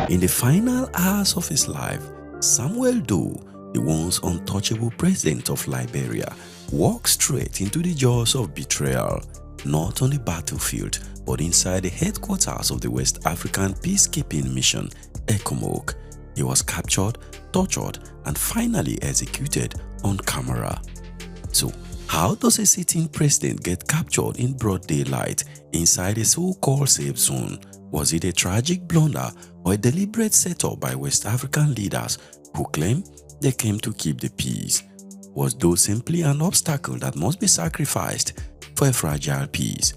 In the final hours of his life, Samuel Doe, the once untouchable president of Liberia, walked straight into the jaws of betrayal, not on the battlefield, but inside the headquarters of the West African peacekeeping mission, ECOMOG. He was captured, tortured, and finally executed on camera. So, how does a sitting president get captured in broad daylight inside a so-called safe zone? Was it a tragic blunder or a deliberate setup by West African leaders who claim they came to keep the peace? Was Doe simply an obstacle that must be sacrificed for a fragile peace?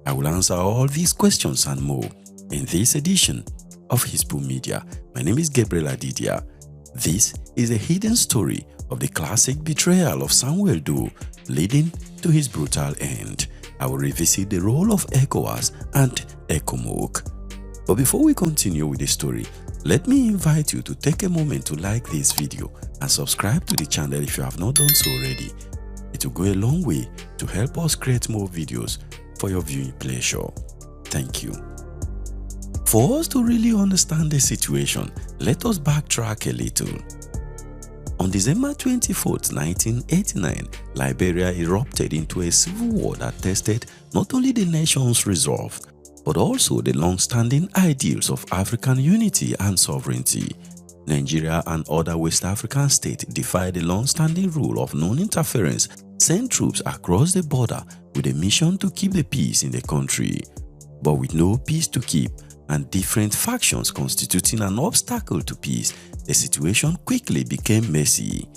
I will answer all these questions and more in this edition of Hisbu Media. My name is Gabriel Adidia. This is a hidden story of the classic betrayal of Samuel Doe leading to his brutal end. I will revisit the role of ECOWAS and ECOMOG. But before we continue with the story, let me invite you to take a moment to like this video and subscribe to the channel if you have not done so already. It will go a long way to help us create more videos for your viewing pleasure. Thank you. For us to really understand the situation, let us backtrack a little. On December 24, 1989, Liberia erupted into a civil war that tested not only the nation's resolve, but also the long-standing ideals of African unity and sovereignty. Nigeria and other West African states defied the long-standing rule of non-interference, sent troops across the border with a mission to keep the peace in the country. But with no peace to keep and different factions constituting an obstacle to peace, the situation quickly became messy.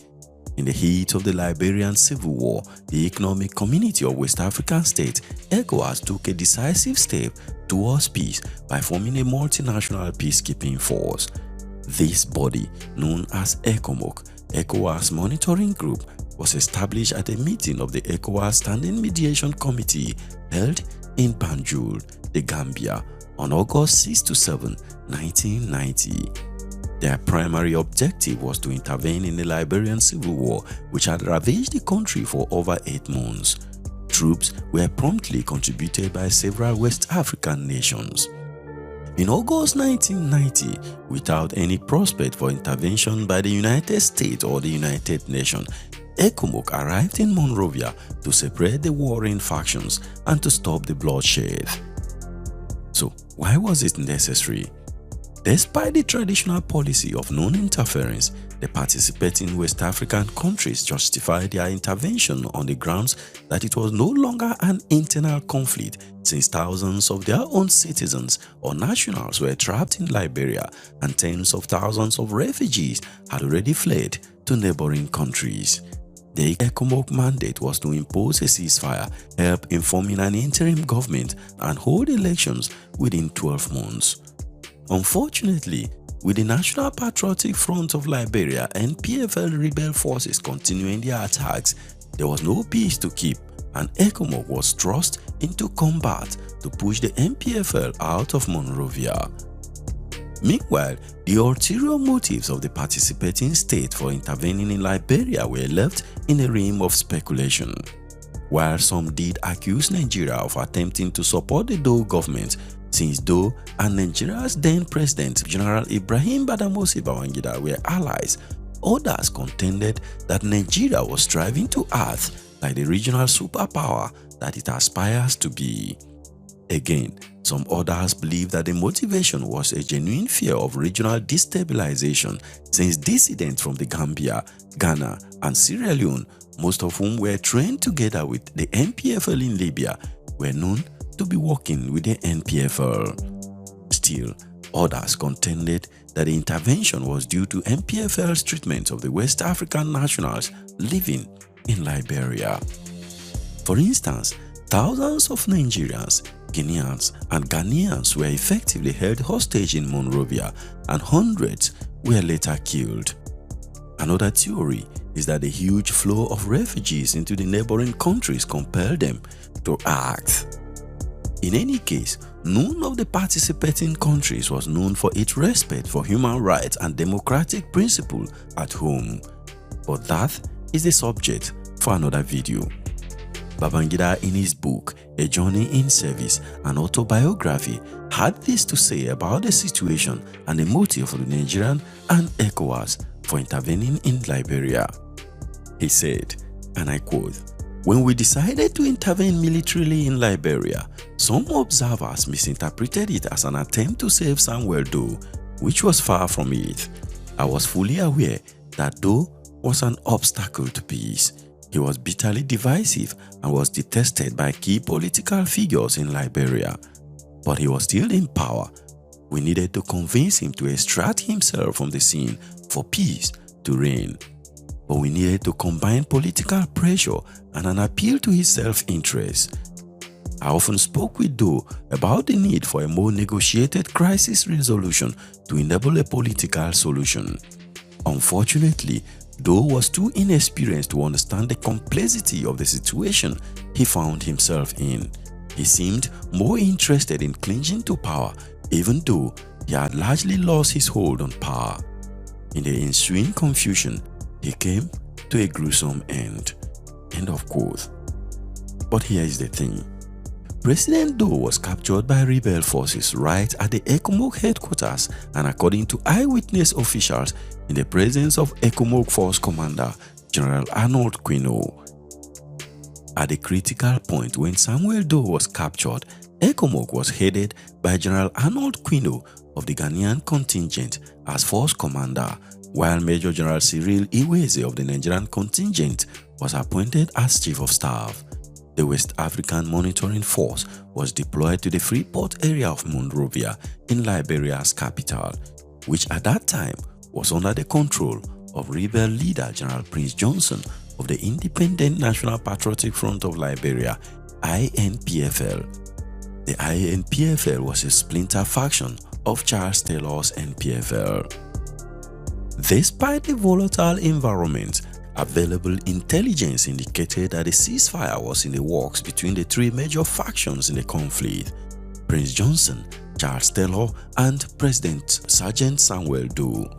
In the heat of the Liberian Civil War, the Economic Community of West African States, ECOWAS, took a decisive step towards peace by forming a multinational peacekeeping force. This body, known as ECOMOG, ECOWAS Monitoring Group, was established at a meeting of the ECOWAS Standing Mediation Committee held in Banjul, the Gambia, on August 6–7, 1990. Their primary objective was to intervene in the Liberian Civil War, which had ravaged the country for over 8 months. Troops were promptly contributed by several West African nations. In August 1990, without any prospect for intervention by the United States or the United Nations, ECOMOG arrived in Monrovia to separate the warring factions and to stop the bloodshed. So, why was it necessary? Despite the traditional policy of non-interference, the participating West African countries justified their intervention on the grounds that it was no longer an internal conflict, since thousands of their own citizens or nationals were trapped in Liberia and tens of thousands of refugees had already fled to neighboring countries. The ECOMOG mandate was to impose a ceasefire, help in forming an interim government, and hold elections within 12 months. Unfortunately, with the National Patriotic Front of Liberia and PFL rebel forces continuing their attacks, there was no peace to keep, and ECOMOG was thrust into combat to push the MPFL out of Monrovia. Meanwhile, the ulterior motives of the participating state for intervening in Liberia were left in a realm of speculation. While some did accuse Nigeria of attempting to support the Doe government, since Doe and Nigeria's then President General Ibrahim Badamasi Babangida were allies, others contended that Nigeria was striving to act like the regional superpower that it aspires to be. Again, some others believe that the motivation was a genuine fear of regional destabilization, since dissidents from the Gambia, Ghana, and Sierra Leone, most of whom were trained together with the MPFL in Libya, were known to be working with the NPFL. Still, others contended that the intervention was due to MPFL's treatment of the West African nationals living in Liberia. For instance, thousands of Nigerians, Guineans, and Ghanaians were effectively held hostage in Monrovia, and hundreds were later killed. Another theory is that the huge flow of refugees into the neighboring countries compelled them to act. In any case, none of the participating countries was known for its respect for human rights and democratic principles at home. But that is the subject for another video. Babangida, in his book, A Journey in Service, an autobiography, had this to say about the situation and the motive of the Nigerian and ECOWAS for intervening in Liberia. He said, and I quote, "When we decided to intervene militarily in Liberia, some observers misinterpreted it as an attempt to save Samuel Doe, which was far from it. I was fully aware that Doe was an obstacle to peace. He was bitterly divisive and was detested by key political figures in Liberia. But he was still in power. We needed to convince him to extract himself from the scene for peace to reign. But we needed to combine political pressure and an appeal to his self-interest. I often spoke with Doe about the need for a more negotiated crisis resolution to enable a political solution. Unfortunately, Doe was too inexperienced to understand the complexity of the situation he found himself in. He seemed more interested in clinging to power, even though he had largely lost his hold on power. In the ensuing confusion, he came to a gruesome end." End of quote. But here is the thing. President Doe was captured by rebel forces right at the ECOMOG headquarters, and according to eyewitness officials, in the presence of ECOMOG Force Commander General Arnold Quino. At the critical point when Samuel Doe was captured, ECOMOG was headed by General Arnold Quino of the Ghanaian contingent as Force Commander, while Major General Cyril Iweze of the Nigerian contingent was appointed as Chief of Staff. The West African Monitoring Force was deployed to the Freeport area of Monrovia in Liberia's capital, which at that time was under the control of rebel leader General Prince Johnson of the Independent National Patriotic Front of Liberia, INPFL. The INPFL was a splinter faction of Charles Taylor's NPFL. Despite the volatile environment, available intelligence indicated that a ceasefire was in the works between the three major factions in the conflict: Prince Johnson, Charles Taylor, and President Sergeant Samuel Doe.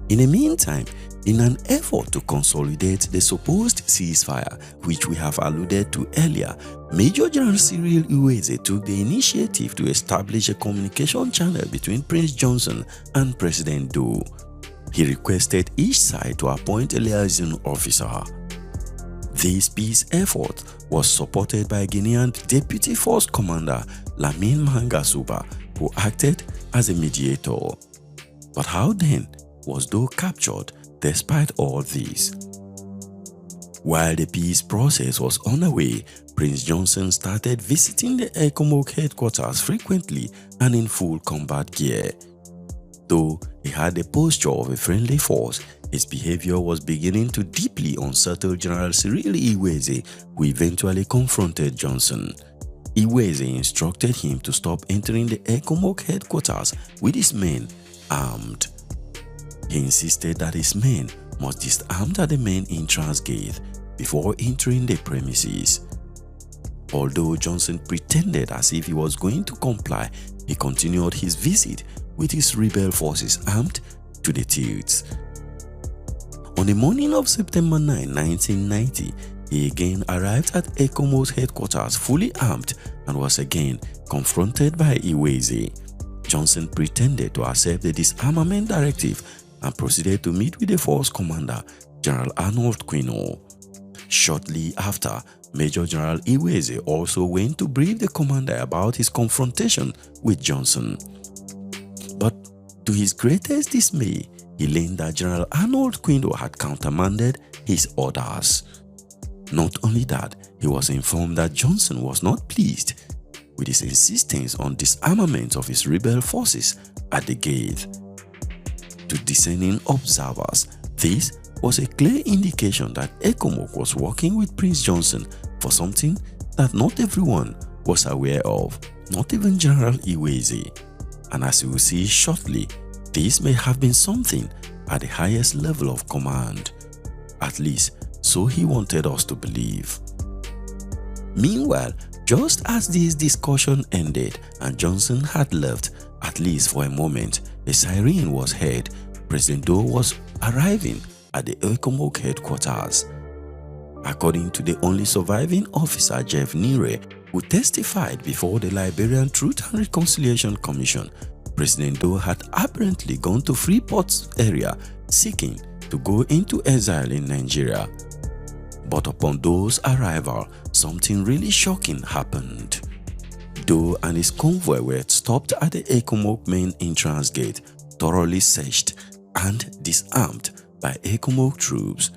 In the meantime, in an effort to consolidate the supposed ceasefire, which we have alluded to earlier, Major General Cyril Iweze took the initiative to establish a communication channel between Prince Johnson and President Doe. He requested each side to appoint a liaison officer. This peace effort was supported by Guinean Deputy Force Commander Lamin Mangasuba, who acted as a mediator. But how then was Doe captured despite all this? While the peace process was underway, Prince Johnson started visiting the ECOMOG headquarters frequently and in full combat gear. Though he had the posture of a friendly force, his behavior was beginning to deeply unsettle General Cyril Iweze, who eventually confronted Johnson. Iweze instructed him to stop entering the ECOMOG headquarters with his men armed. He insisted that his men must disarm at the main entrance gate before entering the premises. Although Johnson pretended as if he was going to comply, he continued his visit with his rebel forces armed to the teeth. On the morning of September 9, 1990, he again arrived at ECOMOG's headquarters fully armed and was again confronted by Iweze. Johnson pretended to accept the disarmament directive and proceeded to meet with the force commander, General Arnold Quino. Shortly after, Major General Iweze also went to brief the commander about his confrontation with Johnson. But to his greatest dismay, he learned that General Arnold Quino had countermanded his orders. Not only that, he was informed that Johnson was not pleased with his insistence on disarmament of his rebel forces at the gate. To discerning observers, this was a clear indication that ECOMOG was working with Prince Johnson for something that not everyone was aware of, not even General Iweze. And as you will see shortly, this may have been something at the highest level of command. At least, so he wanted us to believe. Meanwhile, just as this discussion ended and Johnson had left, at least for a moment, a siren was heard. President Doe was arriving at the ECOMOG headquarters. According to the only surviving officer, Jeff Nire, who testified before the Liberian Truth and Reconciliation Commission, President Doe had apparently gone to Freeport's area seeking to go into exile in Nigeria. But upon Doe's arrival, something really shocking happened. Doe and his convoy were stopped at the ECOMOG main entrance gate, thoroughly searched and disarmed by ECOMOG troops.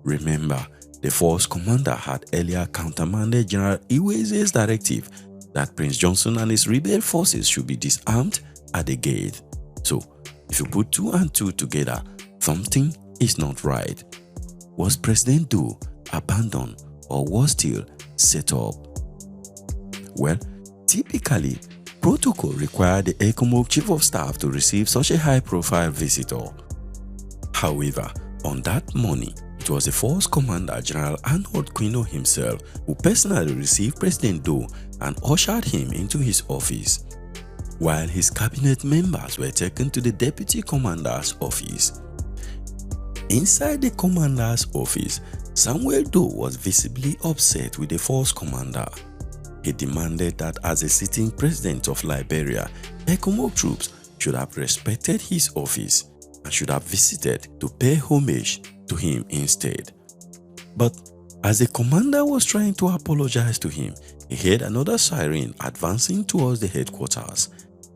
Remember, the force commander had earlier countermanded General Iweze's directive that Prince Johnson and his rebel forces should be disarmed at the gate. So, if you put 2 and 2 together, something is not right. Was President Doe abandoned or was still set up? Well, typically, protocol required the ECOMOG Chief of Staff to receive such a high-profile visitor. However, on that morning, it was the force commander, General Arnold Quino himself, who personally received President Doe and ushered him into his office, while his cabinet members were taken to the deputy commander's office. Inside the commander's office, Samuel Doe was visibly upset with the force commander. He demanded that as a sitting president of Liberia, ECOMOG troops should have respected his office and should have visited to pay homage to him instead. But as the commander was trying to apologize to him, he heard another siren advancing towards the headquarters,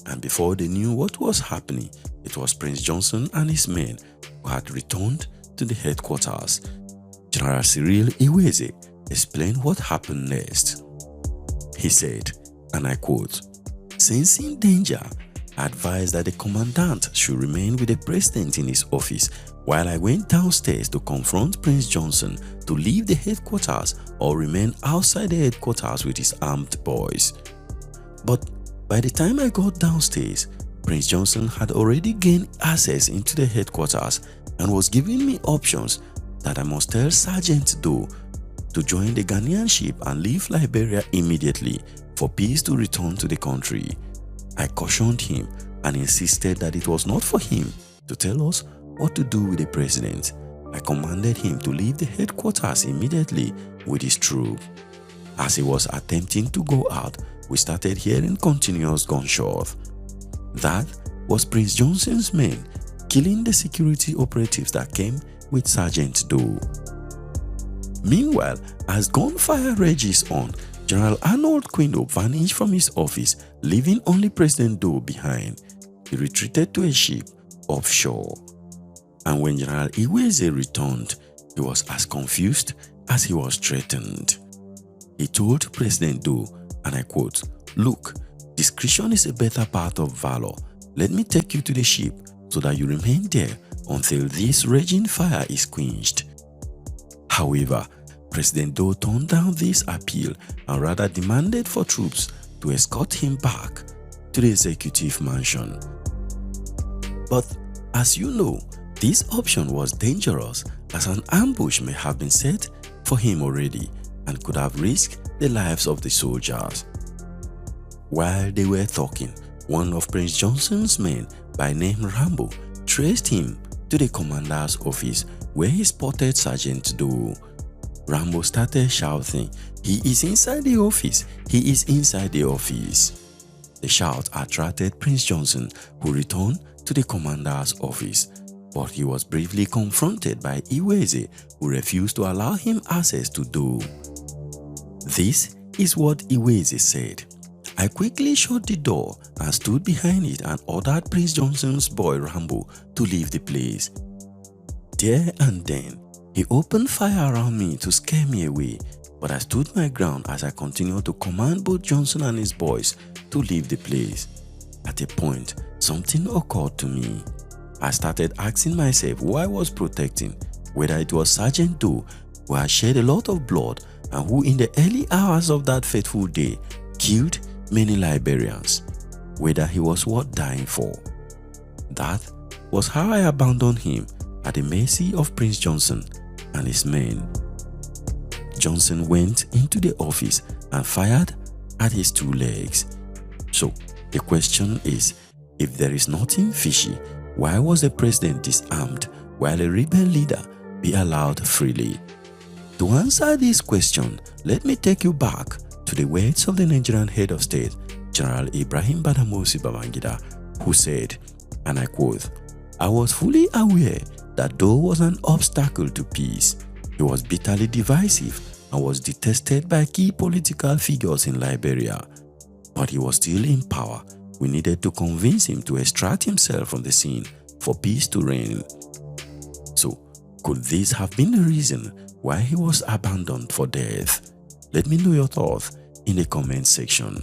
and before they knew what was happening, it was Prince Johnson and his men who had returned to the headquarters. General Cyril Iweze explained what happened next. He said, and I quote, "Sensing danger, I advised that the commandant should remain with the president in his office while I went downstairs to confront Prince Johnson to leave the headquarters or remain outside the headquarters with his armed boys. But by the time I got downstairs, Prince Johnson had already gained access into the headquarters and was giving me options that I must tell Sergeant Doe to join the Ghanaian ship and leave Liberia immediately for peace to return to the country. I cautioned him and insisted that it was not for him to tell us what to do with the president. I commanded him to leave the headquarters immediately with his troop. As he was attempting to go out, we started hearing continuous gunshots. That was Prince Johnson's men killing the security operatives that came with Sergeant Doe. Meanwhile, as gunfire rages on, General Arnold Quino vanished from his office, leaving only President Doe behind. He retreated to a ship offshore. And when General Iweze returned, he was as confused as he was threatened. He told President Doe, and I quote, "Look, discretion is a better part of valor. Let me take you to the ship so that you remain there until this raging fire is quenched." However, President Doe turned down this appeal and rather demanded for troops to escort him back to the executive mansion. But as you know, this option was dangerous as an ambush may have been set for him already and could have risked the lives of the soldiers. While they were talking, one of Prince Johnson's men by name Rambo traced him to the commander's office where he spotted Sergeant Doe. Rambo started shouting, "He is inside the office! He is inside the office!" The shout attracted Prince Johnson, who returned to the commander's office, but he was briefly confronted by Iweze, who refused to allow him access to Doe. This is what Iweze said. "I quickly shut the door and stood behind it and ordered Prince Johnson's boy Rambo to leave the place. There and then, he opened fire around me to scare me away, but I stood my ground as I continued to command both Johnson and his boys to leave the place. At a point, something occurred to me. I started asking myself who I was protecting, whether it was Sergeant Doe, who had shed a lot of blood and who in the early hours of that fateful day killed many Liberians, whether he was worth dying for. That was how I abandoned him at the mercy of Prince Johnson and his men." Johnson went into the office and fired at his two legs. So the question is, if there is nothing fishy, why was the president disarmed while a rebel leader be allowed freely? To answer this question, let me take you back to the words of the Nigerian head of state, General Ibrahim Badamasi Babangida, who said, and I quote, "I was fully aware that Doe was an obstacle to peace. He was bitterly divisive and was detested by key political figures in Liberia. But he was still in power. We needed to convince him to extract himself from the scene for peace to reign." So, could this have been the reason why he was abandoned for death? Let me know your thoughts in the comment section.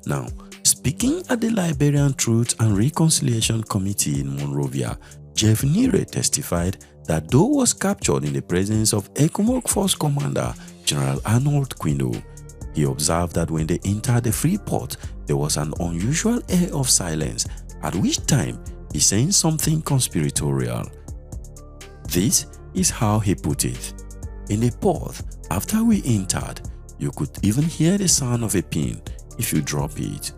Now, speaking at the Liberian Truth and Reconciliation Committee in Monrovia, Jeff Nire testified that Doe was captured in the presence of ECOMOG Force Commander General Arnold Quino. He observed that when they entered the Freeport, there was an unusual air of silence, at which time he sensed something conspiratorial. This is how he put it. "In the port, after we entered, you could even hear the sound of a pin if you drop it."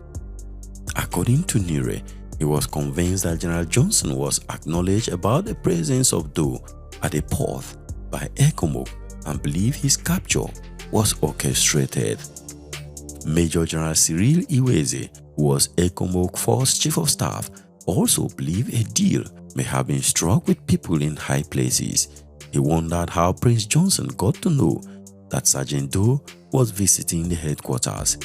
According to Nire, he was convinced that General Johnson was acknowledged about the presence of Doe at the port by ECOMOG and believed his capture was orchestrated. Major General Cyril Iweze, who was ECOMOG Force Chief of Staff, also believed a deal may have been struck with people in high places. He wondered how Prince Johnson got to know that Sergeant Doe was visiting the headquarters.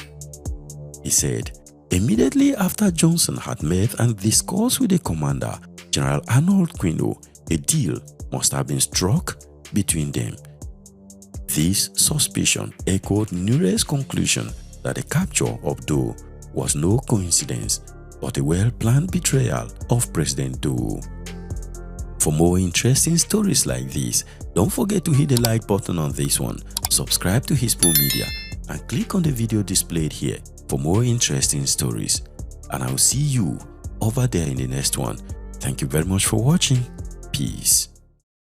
He said, "Immediately after Johnson had met and discussed with the commander, General Arnold Quino, a deal must have been struck between them." This suspicion echoed Nire's conclusion that the capture of Doe was no coincidence but a well-planned betrayal of President Doe. For more interesting stories like this, don't forget to hit the like button on this one, subscribe to Hispo Media, and click on the video displayed here for more interesting stories. And I'll see you over there in the next one. Thank you very much for watching. Peace.